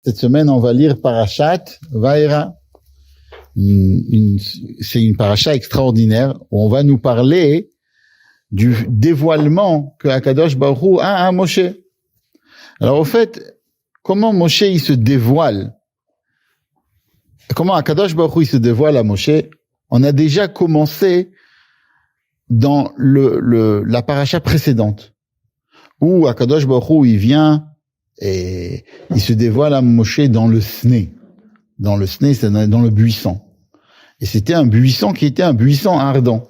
Cette semaine, on va lire Parashat Vaera. C'est une paracha extraordinaire où on va nous parler du dévoilement que Akadosh Baruch Hu a à Moshe. Alors, au fait, comment Moshe il se dévoile? Comment Akadosh Baruch Hu il se dévoile à Moshe? On a déjà commencé dans la paracha précédente, où Akadosh Baruch Hu il vient et il se dévoile à Moshe dans le Sné. Dans le Sné, c'est dans le buisson. Et c'était un buisson qui était un buisson ardent.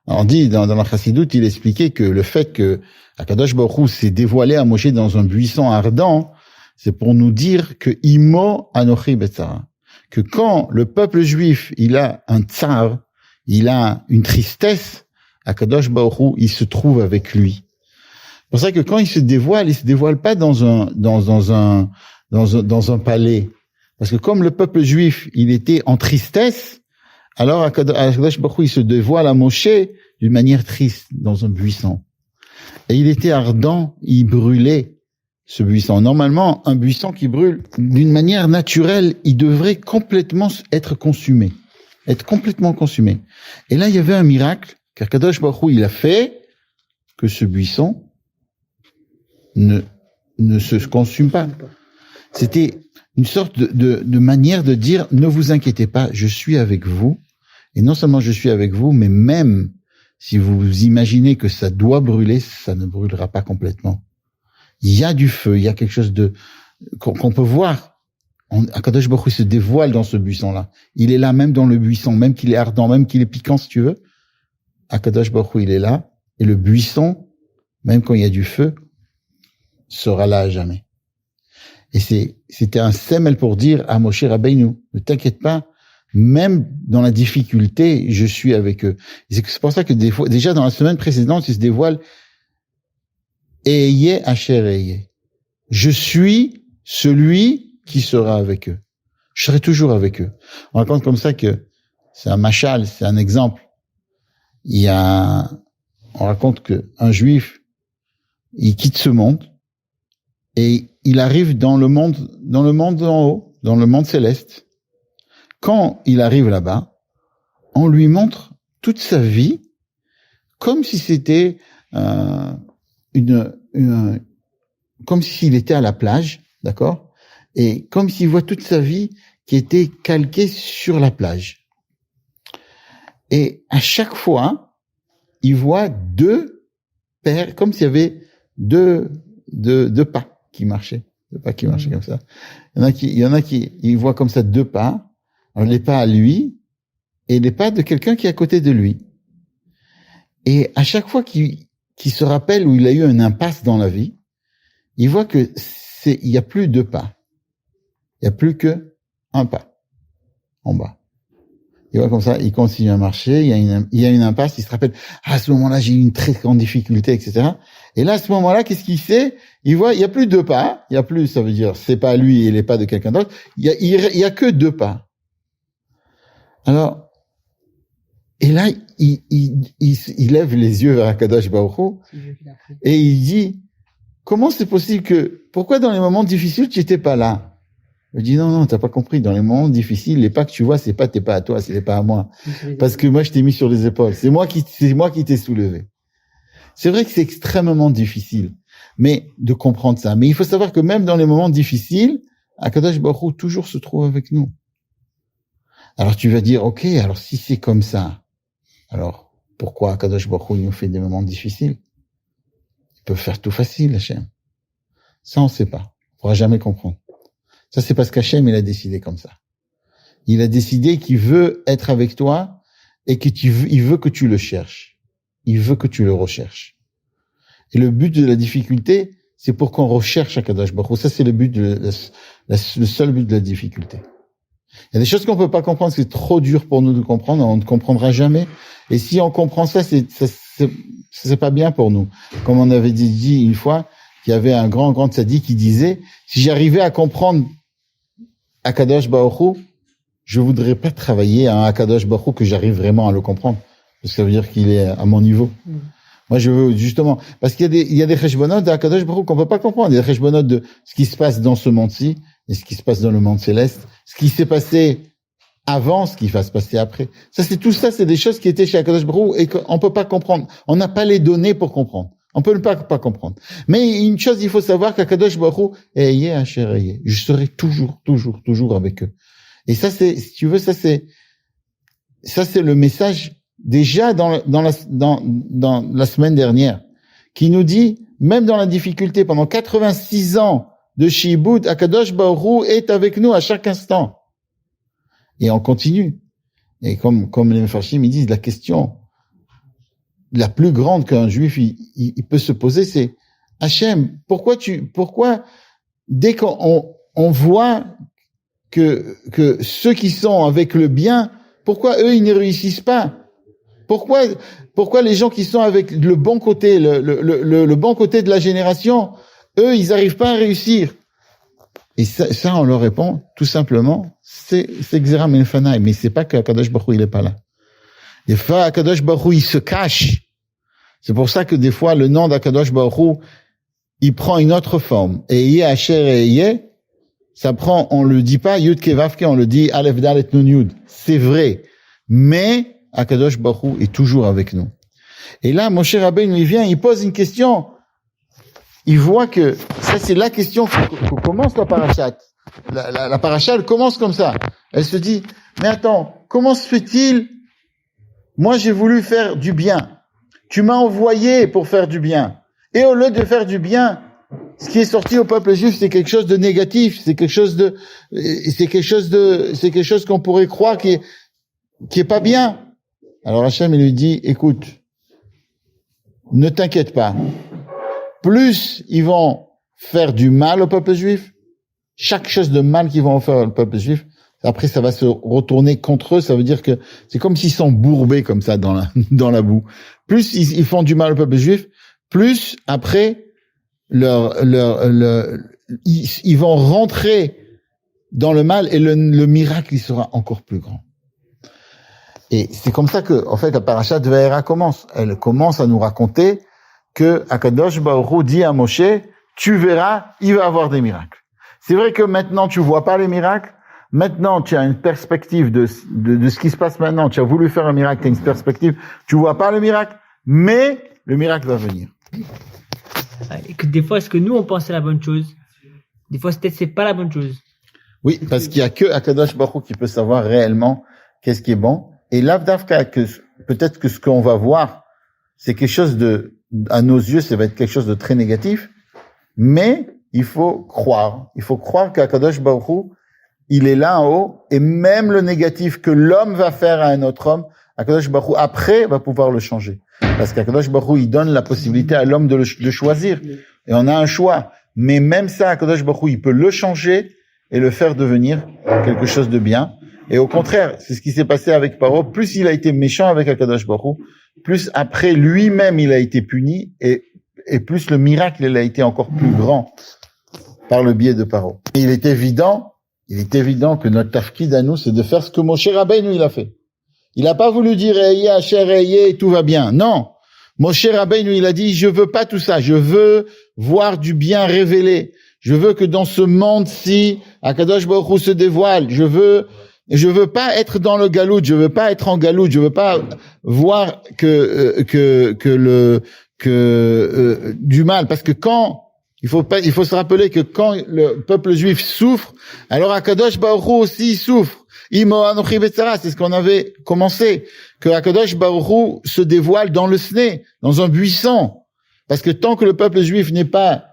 Alors on dit, dans la Chassidoute, il expliquait que le fait que Akadosh Baruch Hu s'est dévoilé à Moshe dans un buisson ardent, c'est pour nous dire que Imo Anochi Betzara. Que quand le peuple juif, il a un tsar, il a une tristesse, Akadosh Baruch Hu, il se trouve avec lui. C'est pour ça que quand il se dévoile pas dans un palais. Parce que comme le peuple juif, il était en tristesse, alors Akadosh Baruch Hu, il se dévoile à Moshe d'une manière triste, dans un buisson. Et il était ardent, il brûlait ce buisson. Normalement, un buisson qui brûle, d'une manière naturelle, il devrait complètement être consumé. Être complètement consumé. Et là, il y avait un miracle qu'Akadosh Baruch Hu, il a fait, que ce buisson ne se consume pas. C'était une sorte de manière de dire, ne vous inquiétez pas, je suis avec vous. Et non seulement je suis avec vous, mais même si vous imaginez que ça doit brûler, ça ne brûlera pas complètement. Il y a du feu, il y a quelque chose qu'on peut voir. Akadosh Baruch Hu se dévoile dans ce buisson-là. Il est là même dans le buisson, même qu'il est ardent, même qu'il est piquant si tu veux. Akadosh Baruch Hu, il est là. Et le buisson, même quand il y a du feu, sera là à jamais. Et c'était un semel pour dire à Moshe Rabbeinu, ne t'inquiète pas, même dans la difficulté, je suis avec eux. Et c'est pour ça que des fois, déjà dans la semaine précédente, il se dévoile, Eye Asher Eye. Je suis celui qui sera avec eux. Je serai toujours avec eux. On raconte comme ça que c'est un machal, c'est un exemple. On raconte que un juif, il quitte ce monde, et il arrive dans le monde en haut, dans le monde céleste. Quand il arrive là-bas, on lui montre toute sa vie comme si c'était comme s'il était à la plage, d'accord? Et comme s'il voit toute sa vie qui était calquée sur la plage. Et à chaque fois, il voit deux paires, comme s'il y avait deux pas qui marchaient, comme ça. Il y en a qui, il voit comme ça deux pas, les pas à lui et les pas de quelqu'un qui est à côté de lui. Et à chaque fois qu'il se rappelle où il a eu une impasse dans la vie, il voit que il y a plus deux pas. Il y a plus que un pas en bas. Il voit comme ça, il continue à marcher, il y a une impasse, il se rappelle, à ce moment-là, j'ai eu une très grande difficulté, etc. Et là, à ce moment-là, qu'est-ce qu'il fait? Il voit, il y a plus deux pas, il y a plus, ça veut dire, c'est pas lui et les pas de quelqu'un d'autre, il y a que deux pas. Alors, et là, il lève les yeux vers Akadosh Baruch Hu, et il dit, comment c'est possible pourquoi dans les moments difficiles, tu étais pas là? Je dis non, t'as pas compris. Dans les moments difficiles, les pas que tu vois, c'est pas tes pas à toi, c'est les pas à moi. Parce que moi, je t'ai mis sur les épaules. C'est moi qui t'ai soulevé. C'est vrai que c'est extrêmement difficile, mais de comprendre ça. Mais il faut savoir que même dans les moments difficiles, Akadosh Baruch Hu toujours se trouve avec nous. Alors tu vas dire, ok, alors si c'est comme ça, alors pourquoi Akadosh Baruch Hu nous fait des moments difficiles? Il peut faire tout facile, Hachem. Ça, on sait pas. On pourra jamais comprendre. Ça, c'est parce qu'Hachem, il a décidé comme ça. Il a décidé qu'il veut être avec toi et il veut que tu le cherches. Il veut que tu le recherches. Et le but de la difficulté, c'est pour qu'on recherche Akadosh Baruch Hu. Ça, c'est le but le seul but de la difficulté. Il y a des choses qu'on peut pas comprendre, c'est trop dur pour nous de comprendre, on ne comprendra jamais. Et si on comprend ça, c'est pas bien pour nous. Comme on avait dit une fois, qu'il y avait un grand tzaddik qui disait, si j'arrivais à comprendre Akadosh Baruch Hu, je voudrais pas travailler à un Akadosh Baruch Hu que j'arrive vraiment à le comprendre. Parce que ça veut dire qu'il est à mon niveau. Moi, je veux, justement, parce qu'il y a des cheshbonot d'Akadosh Baruch Hu qu'on peut pas comprendre. Il y a des cheshbonot de ce qui se passe dans ce monde-ci. et ce qui se passe dans le monde céleste, ce qui s'est passé avant, ce qui va se passer après. Tout ça, c'est des choses qui étaient chez Akadosh Baruch Hu et qu'on peut pas comprendre. On n'a pas les données pour comprendre. On peut pas comprendre. Mais une chose, il faut savoir qu'Akadosh Baruch Hu, ayez Asher ayez. Je serai toujours avec eux. Et ça, si tu veux, ça c'est le message déjà dans la semaine dernière, qui nous dit, même dans la difficulté, pendant 86 ans de Shiboud, Akadosh Baruch Hu est avec nous à chaque instant. Et on continue. Et comme les Mefarshim, ils disent, la question la plus grande qu'un juif, il peut se poser, c'est, Hachem, pourquoi dès qu'on voit que ceux qui sont avec le bien, pourquoi eux, ils ne réussissent pas? Pourquoi les gens qui sont avec le bon côté, le bon côté de la génération, eux, ils n'arrivent pas à réussir? Et ça, on leur répond, tout simplement, c'est Xera Menfanai, mais c'est pas qu'Akadosh Baruch Hu, il est pas là. Des fois, Akadosh Baruch Hu, il se cache. C'est pour ça que des fois, le nom d'Akadosh Baruch Hu, il prend une autre forme. Et Yé Asher et Yé, ça prend, on le dit pas Yud Kevavke, on le dit Aleph Dalet Nun Yud. C'est vrai. Mais, Akadosh Baruch Hu est toujours avec nous. Et là, Moshe Rabbeinu, il vient, il pose une question. Il voit que, ça c'est la question que commence la parashat. La parashat, elle commence comme ça. Elle se dit, mais attends, comment se fait-il? Moi, j'ai voulu faire du bien. Tu m'as envoyé pour faire du bien. Et au lieu de faire du bien, ce qui est sorti au peuple juif, c'est quelque chose de négatif. C'est quelque chose qu'on pourrait croire qui est pas bien. Alors Hachem, il lui dit, écoute, ne t'inquiète pas. Plus ils vont faire du mal au peuple juif, chaque chose de mal qu'ils vont faire au peuple juif, après ça va se retourner contre eux, ça veut dire que c'est comme s'ils sont bourbés comme ça dans la boue. Plus ils font du mal au peuple juif, plus après ils vont rentrer dans le mal et le miracle il sera encore plus grand. Et c'est comme ça que, en fait, la parashat de Vaera commence. Elle commence à nous raconter que Akadosh Baruch Hu dit à Moshe, tu verras, il va avoir des miracles. C'est vrai que maintenant tu vois pas les miracles. Maintenant, tu as une perspective de ce qui se passe maintenant. Tu as voulu faire un miracle, tu as une perspective. Tu vois pas le miracle, mais le miracle va venir. Et que des fois, est-ce que nous, on pense à la bonne chose? Des fois, peut-être c'est pas la bonne chose. Oui, parce qu'il y a que Akadosh Baruch Hu qui peut savoir réellement qu'est-ce qui est bon. Et l'Avdavka, peut-être que ce qu'on va voir, c'est quelque chose à nos yeux, ça va être quelque chose de très négatif. Mais, il faut croire. Il faut croire qu'Akadosh Baruch Hu, il est là en haut, et même le négatif que l'homme va faire à un autre homme, Akadosh Baruch Hu, après, va pouvoir le changer. Parce qu'Akadosh Baruch Hu, il donne la possibilité à l'homme de choisir. Et on a un choix. Mais même ça, Akadosh Baruch Hu, il peut le changer et le faire devenir quelque chose de bien. Et au contraire, c'est ce qui s'est passé avec Paro. Plus il a été méchant avec Akadosh Baruch Hu, plus après lui-même il a été puni, et plus le miracle il a été encore plus grand par le biais de Paro. Il est évident que notre tafkid à nous, c'est de faire ce que Moshe Rabbeinu il a fait. Il n'a pas voulu dire Eyeh Asher Eyeh et tout va bien. Non. Moshe Rabbeinu il a dit, je veux pas tout ça. Je veux voir du bien révélé. Je veux que dans ce monde-ci, Akadosh Baruch Hu se dévoile. Je veux pas être dans le galout. Je veux pas être en galout. Je veux pas voir du mal. Parce que il faut se rappeler que quand le peuple juif souffre, alors Akadosh Baruch Hu aussi souffre. Imo Anochi Betzara, c'est ce qu'on avait commencé, que Akadosh Baruch Hu se dévoile dans le Sné, dans un buisson. Parce que tant que le peuple juif n'est pas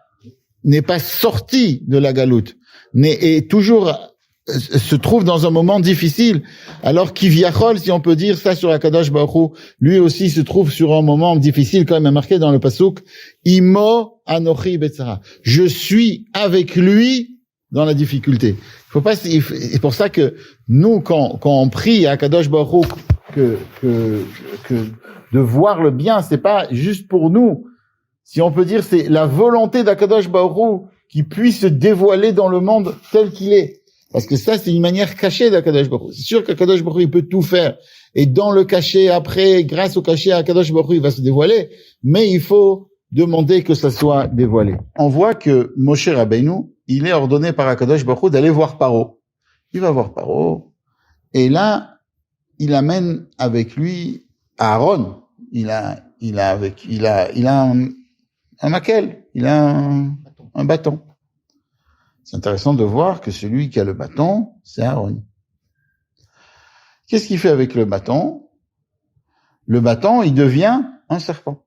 sorti de la galoute, et toujours se trouve dans un moment difficile, alors qu'Iviachol, si on peut dire ça sur Akadosh Baruch Hu, lui aussi se trouve sur un moment difficile, quand même marqué dans le pasuk, Imo Anochi Betzara. Je suis avec lui dans la difficulté. C'est pour ça que nous, quand on prie à Akadosh Baruch Hu, que de voir le bien, c'est pas juste pour nous. Si on peut dire, c'est la volonté d'Akadosh Baruch Hu qui puisse se dévoiler dans le monde tel qu'il est. Parce que ça, c'est une manière cachée d'Akadosh Baruch Hu. C'est sûr qu'Akadosh Baruch Hu, il peut tout faire. Et dans le cachet, après, grâce au cachet, Akadosh Baruch Hu, il va se dévoiler. Mais il faut demander que ça soit dévoilé. On voit que Moshe Rabbeinu, il est ordonné par Akadosh Baruch Hu d'aller voir Paro. Il va voir Paro, et là, il amène avec lui Aaron. Il a un maquel, il a un bâton. C'est intéressant de voir que celui qui a le bâton, c'est Aaron. Qu'est-ce qu'il fait avec le bâton? Le bâton, il devient un serpent.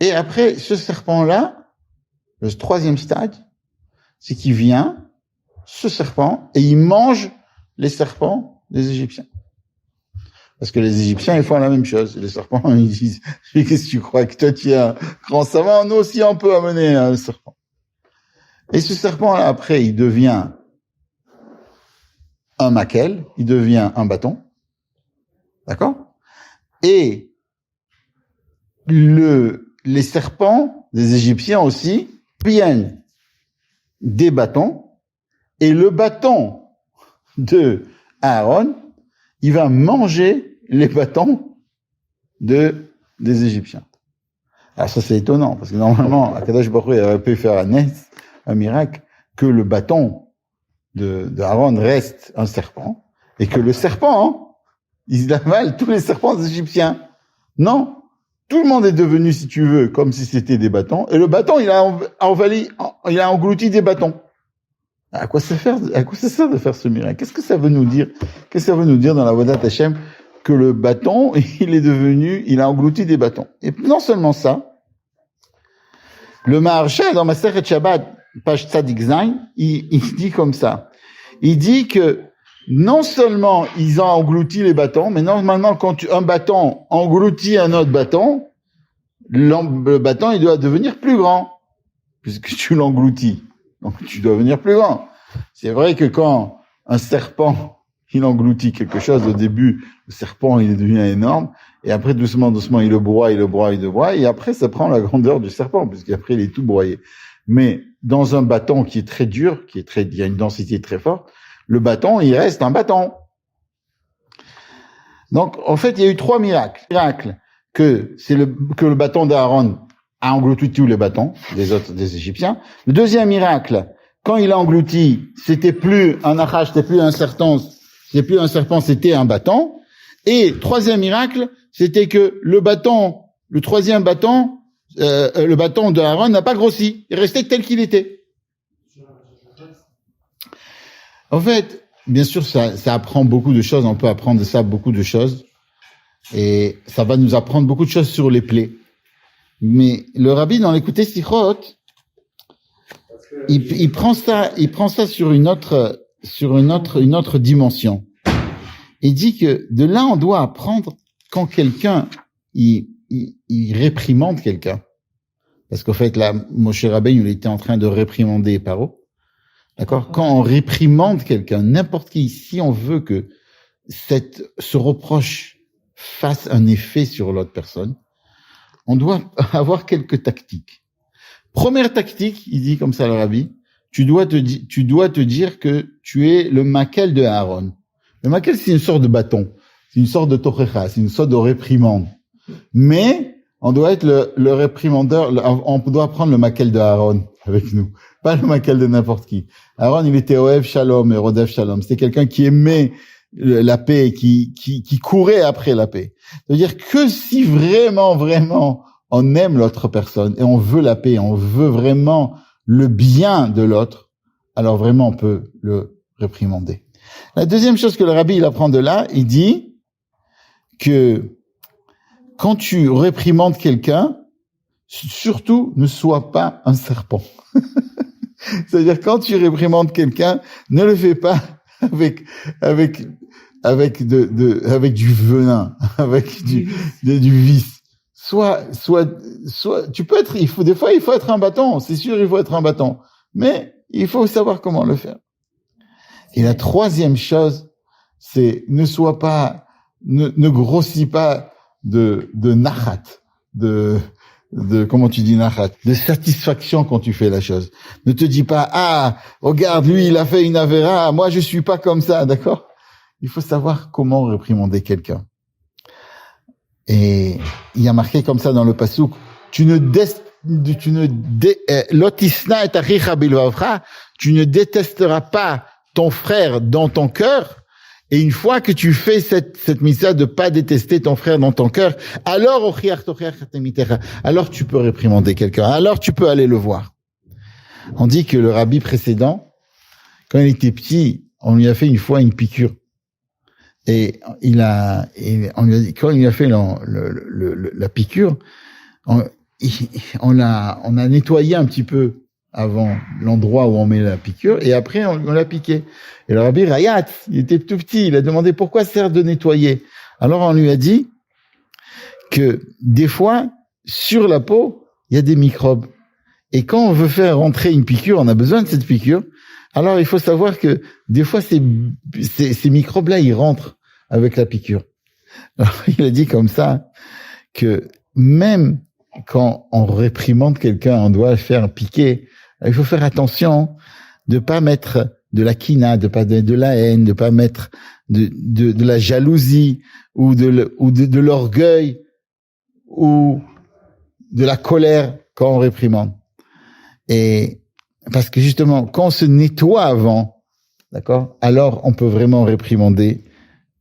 Et après, ce serpent-là, le troisième stade, c'est qu'il vient, ce serpent, et il mange les serpents des Égyptiens. Parce que les Égyptiens, ils font la même chose. Les serpents, ils disent, qu'est-ce que tu crois que toi, tu es un grand savant? Nous aussi, on peut amener un serpent. Et ce serpent-là, après, il devient un maquel, il devient un bâton. D'accord? Et les serpents des Égyptiens aussi viennent des bâtons, et le bâton de Aaron, il va manger les bâtons des Égyptiens. Alors ça, c'est étonnant, parce que normalement, Akadosh Baruch Hu aurait pu faire un miracle, que le bâton de Aaron reste un serpent, et que le serpent, il avale tous les serpents des Égyptiens. Non. Tout le monde est devenu, si tu veux, comme si c'était des bâtons, et le bâton, il a englouti des bâtons. À quoi ça sert de faire ce miracle? Qu'est-ce que ça veut nous dire? Qu'est-ce que ça veut nous dire dans la Vodat Hashem? Que le bâton, il a englouti des bâtons. Et non seulement ça, le Maharsha, dans Masechet Shabbat, page Tzadik Zayin, il dit comme ça. Il dit que non seulement ils ont englouti les bâtons, mais normalement, quand un bâton engloutit un autre bâton, le bâton, il doit devenir plus grand, puisque tu l'engloutis. Donc, tu dois devenir plus grand. C'est vrai que quand un serpent, il engloutit quelque chose, au début, le serpent, il devient énorme, et après, doucement, il le broie, et après, ça prend la grandeur du serpent, puisqu'après, il est tout broyé. Mais, dans un bâton qui est très dur, il y a une densité très forte, le bâton, il reste un bâton. Donc, en fait, il y a eu 3 miracles. Miracle, que le bâton d'Aaron a englouti tous les bâtons des Égyptiens. Le deuxième miracle, quand il a englouti, c'était plus un achash, c'était plus un serpent, c'était un bâton. Et troisième miracle, c'était que le bâton de Aaron n'a pas grossi. Il restait tel qu'il était. En fait, bien sûr, ça apprend beaucoup de choses. On peut apprendre de ça beaucoup de choses. Et ça va nous apprendre beaucoup de choses sur les plaies. Mais le rabbi, dans l'écouter Sichot, il prend ça sur une autre dimension. Il dit que de là, on doit apprendre quand quelqu'un, il réprimande quelqu'un. Parce qu'en fait, là, Moshe Rabbeinu, il était en train de réprimander Paro. D'accord? Quand on réprimande quelqu'un, n'importe qui, si on veut que ce reproche fasse un effet sur l'autre personne, on doit avoir quelques tactiques. Première tactique, il dit comme ça le rabbi, tu dois te dire que tu es le maquel de Aaron. Le maquel, c'est une sorte de bâton, c'est une sorte de tochecha, c'est une sorte de réprimande. Mais on doit être le réprimandeur, on doit prendre le maquel de Aaron avec nous, pas le maquel de n'importe qui. Aaron, il était Ohev Shalom et Rodev Shalom. C'était quelqu'un qui aimait la paix, qui courait après la paix. C'est-à-dire que si vraiment on aime l'autre personne et on veut la paix, on veut vraiment le bien de l'autre, alors vraiment on peut le réprimander. La deuxième chose que le rabbi il apprend de là, il dit que quand tu réprimandes quelqu'un, surtout ne sois pas un serpent. C'est-à-dire quand tu réprimandes quelqu'un, ne le fais pas avec du venin, avec du vice. Soit, des fois, il faut être un bâton. C'est sûr, il faut être un bâton. Mais il faut savoir comment le faire. Et la troisième chose, c'est ne grossis pas de nachat, comment tu dis nachat, de satisfaction quand tu fais la chose. Ne te dis pas, regarde, lui, il a fait une avéra, moi, je suis pas comme ça, d'accord? Il faut savoir comment réprimander quelqu'un. Et il y a marqué comme ça dans le passouk, tu ne lotisna et achicha bilvavcha, tu ne détesteras pas ton frère dans ton cœur. Et une fois que tu fais cette mitzvah de pas détester ton frère dans ton cœur, alors tu peux réprimander quelqu'un, alors tu peux aller le voir. On dit que le rabbi précédent, quand il était petit, on lui a fait une fois une piqûre. Et on lui a dit, quand il a fait la piqûre, on a nettoyé un petit peu avant l'endroit où on met la piqûre, et après on l'a piqué. Et le rabbi Rayat, il était tout petit, il a demandé pourquoi ça sert de nettoyer. Alors on lui a dit que des fois, sur la peau, il y a des microbes. Et quand on veut faire rentrer une piqûre, on a besoin de cette piqûre. Alors il faut savoir que des fois ces microbes-là, ils rentrent avec la piqûre. Alors il a dit comme ça que même quand on réprimande quelqu'un, on doit le faire piquer. Il faut faire attention de pas mettre de la kina, de pas de la haine, de pas mettre de la jalousie ou de l'orgueil ou de la colère quand on réprimande. Et parce que justement, quand on se nettoie avant, d'accord, alors on peut vraiment réprimander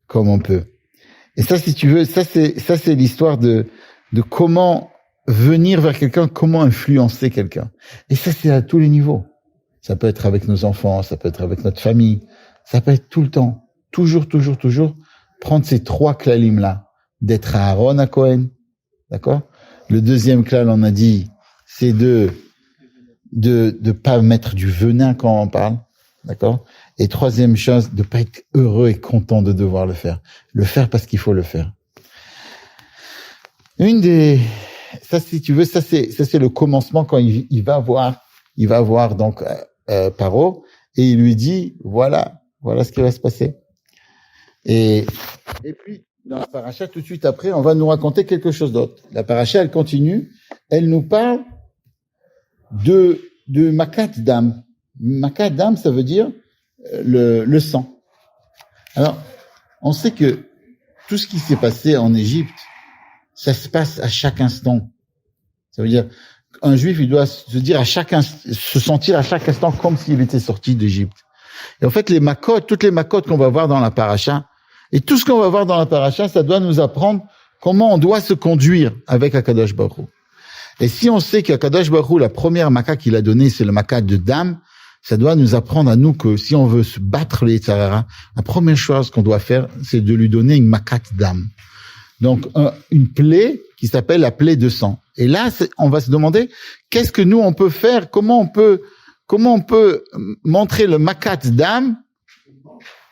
comme on peut. Et ça, si tu veux, ça c'est l'histoire de comment venir vers quelqu'un, comment influencer quelqu'un. Et ça, c'est à tous les niveaux. Ça peut être avec nos enfants, ça peut être avec notre famille, ça peut être tout le temps. Toujours, prendre ces 3 klalim-là, d'être à Aaron à Cohen, d'accord? Le deuxième klal, on a dit, c'est de pas mettre du venin quand on parle, d'accord? Et troisième chose, de pas être heureux et content de devoir le faire. Le faire parce qu'il faut le faire. Ça, si tu veux, ça c'est le commencement quand il va voir donc Paro, et il lui dit voilà ce qui va se passer. Et puis dans la paracha tout de suite après, on va nous raconter quelque chose d'autre. La paracha, elle continue, elle nous parle de makat dam. Makat dam, ça veut dire le sang. Alors, on sait que tout ce qui s'est passé en Égypte, ça se passe à chaque instant. Ça veut dire, un juif, il doit se sentir à chaque instant comme s'il était sorti d'Égypte. Et en fait, toutes les makot qu'on va voir dans la paracha, et tout ce qu'on va voir dans la paracha, ça doit nous apprendre comment on doit se conduire avec Akadosh Baruch Hu. Et si on sait qu'Akadosh Baruch Hu, la première makat qu'il a donnée, c'est le makat de dam, ça doit nous apprendre à nous que si on veut se battre les Yetzer Hara, la première chose qu'on doit faire, c'est de lui donner une makat d'âme. Donc, une plaie qui s'appelle la plaie de sang. Et là, on va se demander, qu'est-ce que nous, on peut faire? Comment on peut montrer le makat d'âme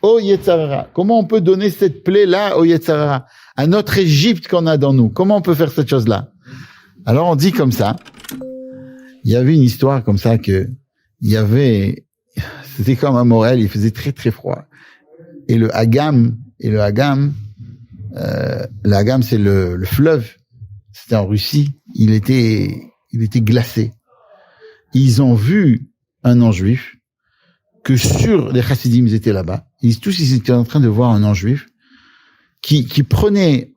au Yetzer Hara? Comment on peut donner cette plaie-là au Yetzer Hara? À notre Égypte qu'on a dans nous? Comment on peut faire cette chose-là? Alors, on dit comme ça. Il y avait une histoire comme ça c'était comme à Morel, il faisait très, très froid. Et le Hagam, c'est le fleuve. C'était en Russie. Il était glacé. Ils ont vu un non-juif que sur les chassidim, ils étaient là-bas. Ils étaient en train de voir un non-juif qui prenait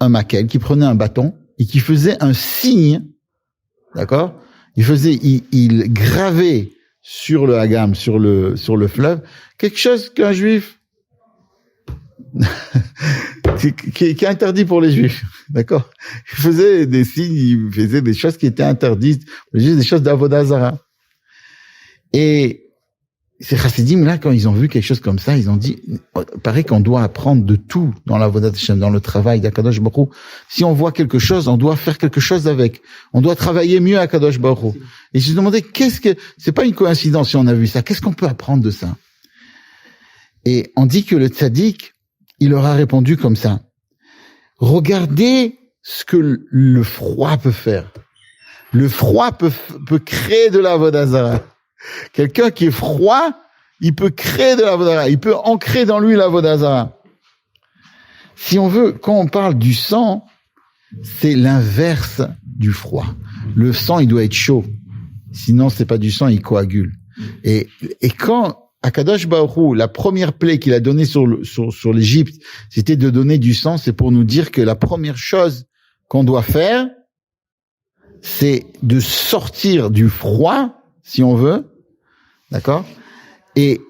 un maquel, qui prenait un bâton et qui faisait un signe. D'accord? Il gravait sur le Hagam, sur le fleuve, quelque chose qu'un juif qui est interdit pour les juifs, d'accord? Il faisait des signes, il faisait des choses qui étaient interdites, des choses d'Avodah Zara. Et ces chassidim là, quand ils ont vu quelque chose comme ça, ils ont dit, paraît qu'on doit apprendre de tout dans l'Avodat Hashem, dans le travail d'Akadosh Baruch Hu. Si on voit quelque chose, on doit faire quelque chose avec. On doit travailler mieux à Akadosh Baruch Hu. Et je me demandais, c'est pas une coïncidence si on a vu ça, qu'est-ce qu'on peut apprendre de ça? Et on dit que le tzaddik, il leur a répondu comme ça. Regardez ce que le froid peut faire. Le froid peut créer de l'Avodah Zara. Quelqu'un qui est froid, il peut créer de l'Avodah Zara. Il peut ancrer dans lui l'Avodah Zara. Si on veut, quand on parle du sang, c'est l'inverse du froid. Le sang, il doit être chaud. Sinon, c'est pas du sang, il coagule. Et quand Akadosh Baruch Hu, la première plaie qu'il a donnée sur l'Égypte, c'était de donner du sang, c'est pour nous dire que la première chose qu'on doit faire, c'est de sortir du froid, si on veut, d'accord, et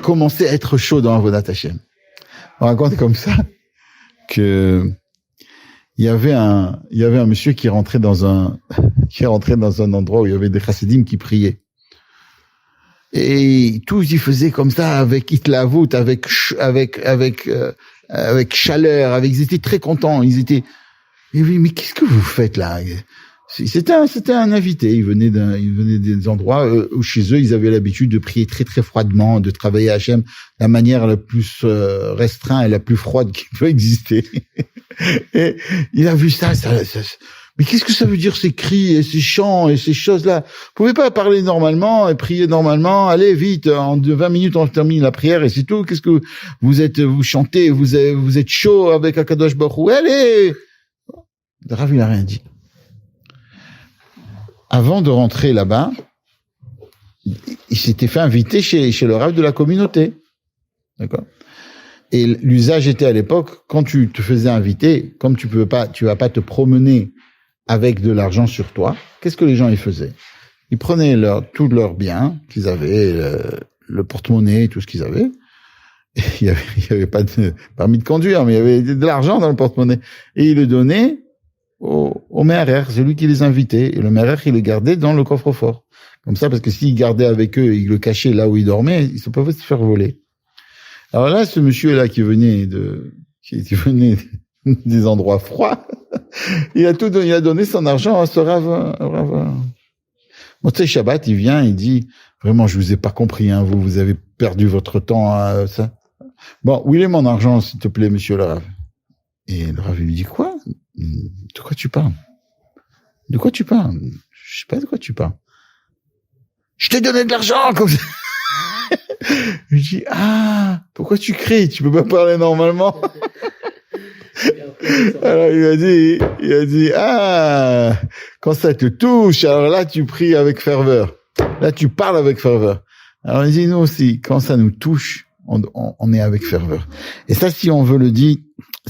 commencer à être chaud dans Avodat Hashem. On raconte comme ça que il y avait un monsieur qui rentrait dans un endroit où il y avait des chassidim qui priaient. Et tous ils faisaient comme ça avec hitlavut, avec chaleur, ils étaient très contents, ils étaient mais qu'est-ce que vous faites là? C'était un invité, il venait des endroits où chez eux ils avaient l'habitude de prier très très froidement, de travailler à Hachem de la manière la plus restreinte et la plus froide qui peut exister. Et il a vu ça, mais qu'est-ce que ça veut dire ces cris et ces chants et ces choses-là? Vous pouvez pas parler normalement et prier normalement, allez vite, en 20 minutes on termine la prière et c'est tout. Qu'est-ce que vous chantez, vous êtes chaud avec Akadosh Baruch Hu, allez! Le Rav il a rien dit. Avant de rentrer là-bas, il s'était fait inviter chez le Rav de la communauté. D'accord? Et l'usage était à l'époque, quand tu te faisais inviter, comme tu vas pas te promener avec de l'argent sur toi, qu'est-ce que les gens y faisaient? Ils prenaient tous leurs biens qu'ils avaient, le porte-monnaie, tout ce qu'ils avaient. Et il y avait pas de permis de conduire, mais il y avait de l'argent dans le porte-monnaie. Et ils le donnaient au Me'arer, c'est lui qui les invitait, et le Me'arer, il les gardait dans le coffre-fort. Comme ça, parce que s'il gardait avec eux, il le cachait là où il dormait, ils se pouvaient se faire voler. Alors là, ce monsieur-là qui venait des endroits froids, il a donné son argent à ce Rav. Motzei Shabbat, il vient, il dit, vraiment, je vous ai pas compris, hein, vous avez perdu votre temps à ça. Bon, où est mon argent, s'il te plaît, monsieur le Rav? Et le Rav lui dit, quoi? De quoi tu parles? De quoi tu parles? Je sais pas de quoi tu parles. Je t'ai donné de l'argent, comme ça. Je dis, pourquoi tu cries? Tu peux pas parler normalement. Alors il a dit, quand ça te touche, alors là tu pries avec ferveur. Là tu parles avec ferveur. Alors il dit, nous aussi, quand ça nous touche, on est avec ferveur. Et ça, si on veut le dire,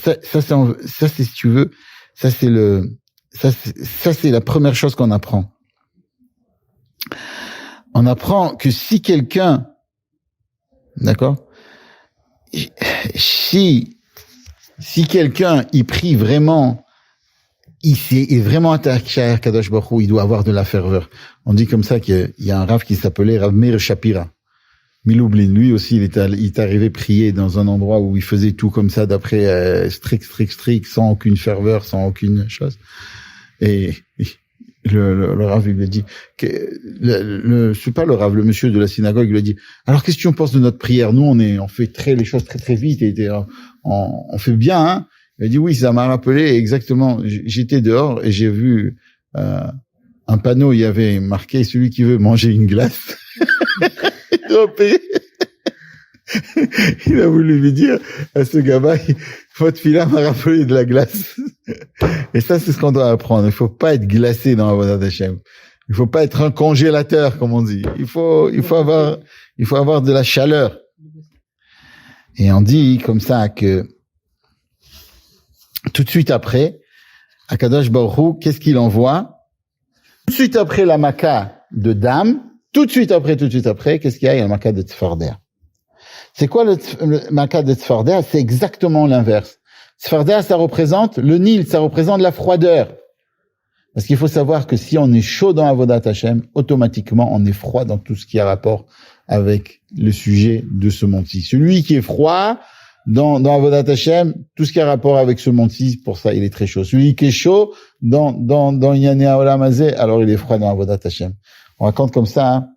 ça c'est si tu veux, ça c'est la première chose qu'on apprend. On apprend que si quelqu'un, d'accord, si quelqu'un il prie vraiment, il est vraiment attaché à Kadosh Baruch Hu, il doit avoir de la ferveur. On dit comme ça qu'il y a un Rav qui s'appelait Rav Meir Shapira. Miloublin, lui aussi, il est arrivé prier dans un endroit où il faisait tout comme ça, d'après strict, sans aucune ferveur, sans aucune chose. Et le Rav, il lui a dit, c'est pas le Rav, le monsieur de la synagogue, il lui a dit, alors qu'est-ce que tu en penses de notre prière? Nous, on fait les choses très très vite, et on fait bien, hein. Il a dit, oui, ça m'a rappelé exactement, j'étais dehors et j'ai vu un panneau, il y avait marqué, celui qui veut manger une glace. Il a voulu lui dire à ce gamin, votre fille-là m'a rappelé de la glace. Et ça, c'est ce qu'on doit apprendre. Il faut pas être glacé dans Avodat Hashem. Il faut pas être un congélateur, comme on dit. Il faut avoir de la chaleur. Et on dit comme ça que tout de suite après, Akadosh Baruch Hu, qu'est-ce qu'il envoie? Tout de suite après la Maka de Dam, tout de suite après, qu'est-ce qu'il y a? Il y a le Maka de Tzfardea. C'est quoi le Maka de Tzfardea? C'est exactement l'inverse. Tzfardea, ça représente le Nil, ça représente la froideur. Parce qu'il faut savoir que si on est chaud dans Avodat Hashem, automatiquement, on est froid dans tout ce qui a rapport avec le sujet de ce monde-ci. Celui qui est froid dans Avodat Hashem, tout ce qui a rapport avec ce monde-ci, pour ça, il est très chaud. Celui qui est chaud dans Yané Haolam Hazeh, alors il est froid dans Avodat Hashem. On raconte comme ça, hein,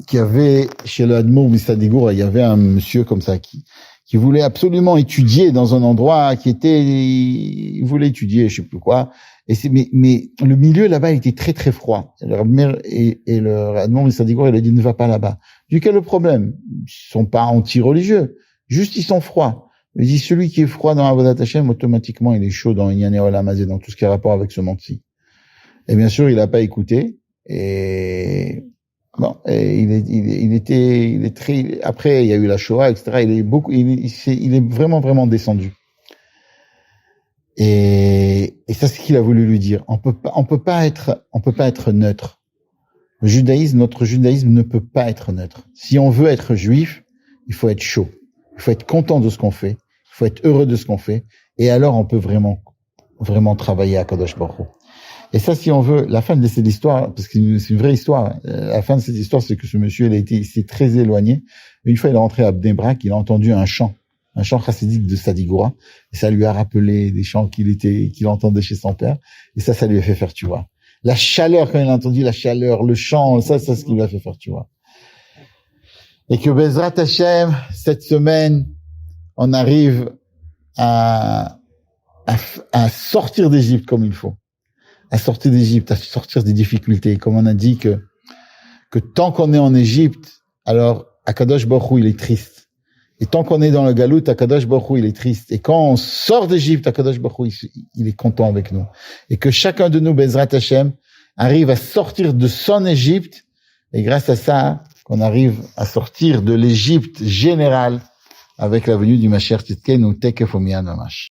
qu'il y avait, chez le Admour Misadigour, il y avait un monsieur comme ça qui voulait absolument étudier dans un endroit il voulait étudier, je sais plus quoi. Mais le milieu là-bas, il était très très froid. Et le Admour Misadigour, il a dit, ne va pas là-bas. J'ai dit, quel est le problème? Ils sont pas anti-religieux. Juste, ils sont froids. Il dit, celui qui est froid dans Avodat Hashem, automatiquement, il est chaud dans Yané Haolam Hazeh, dans tout ce qui a rapport avec ce monde-ci. Et bien sûr, il a pas écouté. Et bon, et il est très, après, il y a eu la Shoah, etc. Il est vraiment, vraiment descendu. Et ça, c'est ce qu'il a voulu lui dire. On peut pas être neutre. Notre judaïsme ne peut pas être neutre. Si on veut être juif, il faut être chaud. Il faut être content de ce qu'on fait. Il faut être heureux de ce qu'on fait. Et alors, on peut vraiment travailler à Kadosh Baruch Hu. Et ça, si on veut, la fin de cette histoire, parce que c'est une vraie histoire, la fin de cette histoire, c'est que ce monsieur, il s'est très éloigné. Une fois, il est rentré à Bnei Brak, il a entendu un chant chassidique de Sadigoura, et ça lui a rappelé des chants qu'il entendait chez son père, et ça lui a fait faire, tu vois. La chaleur, quand il a entendu la chaleur, le chant, ça, c'est ce qui lui a fait faire, tu vois. Et que Bezrat Hashem, cette semaine, on arrive à sortir d'Égypte comme il faut. À sortir d'Égypte, à sortir des difficultés. Comme on a dit que tant qu'on est en Égypte, alors Akadosh Baruch Hu, il est triste. Et tant qu'on est dans le galout, Akadosh Baruch Hu, il est triste. Et quand on sort d'Égypte, Akadosh Baruch Hu, il est content avec nous. Et que chacun de nous, Bezrat Hashem, arrive à sortir de son Égypte. Et grâce à ça, qu'on arrive à sortir de l'Égypte générale avec la venue du Mashiach Tzidkenu Tekef U'Miyad Mamash.